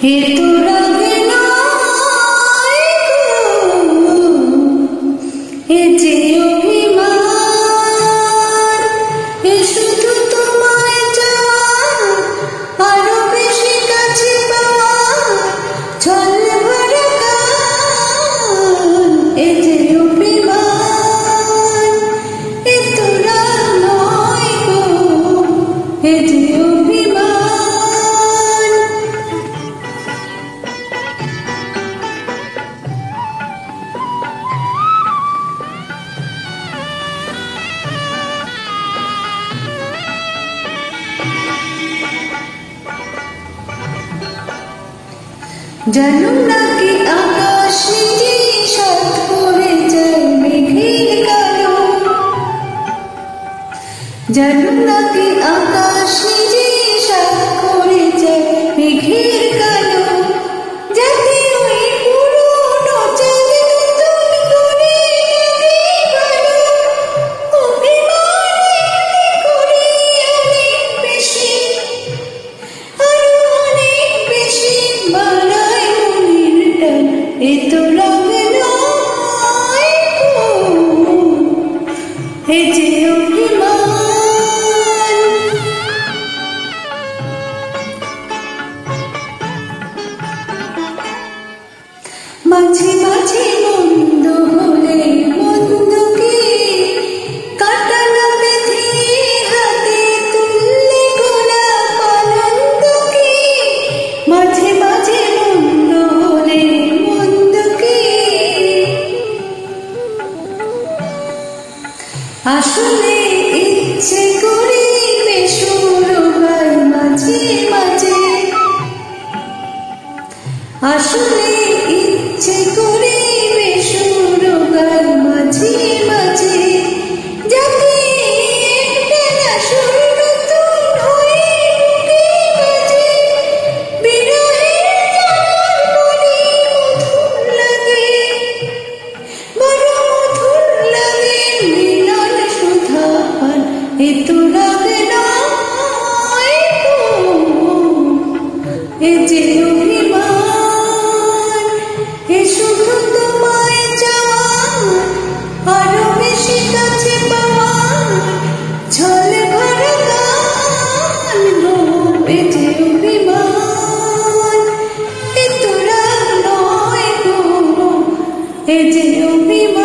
এ তো রাগে নয় গো, এ যে অভিমান, এ শুধু তোমায় চাওয়া, আরো বেশি কাছে পাওয়া, ছলে ভরা গান। এ যে অভিমান, এ তো রাগ নয় গো, এ যে অভিমান। জানো নাকি আকাশ নিজে সাত করে যায় মেঘের কালো, জানো নাকি আকাশ নিজে সাত করে যায় মেঘের কালো, যাতে ওই পুরনো চাঁদ নতুন করে লাগে ভালো। অভিমান করে অনেক বেশি, আরো অনেক বেশি বাড়ায় মনের টান। এ তো রাগ নয় গো, এ যে অভিমান। মাঝে মাঝে মন্দ হলে মন্দকে কাটানো বেঁধে হাতে তুললে গোলাপ আনন্দকে। মাঝে মাঝে মন্দ হলে মন্দকে আসলে ইচ্ছে করি বেসুর হয় মাঝে মাঝে, আসলে ইচ্ছে করি বেসুর হয় মাঝে মাঝে, যাতে একটা আসল নতুন হয়ে বুকে বাজে। বিরহের জ্বালার বড়ি মধুর লাগে, বড় মধুর লাগে মিলন সুধা পান। এ তো রাগ নয় গো, এ যে অভিমান, এ শুধু তোমায় চাওয়া, আরো বেশি কাছে পাওয়া, ছলে ভরা গান গো। এ যে অভিমান, এ তো রাগ নয় গো, এ যে অভিমান।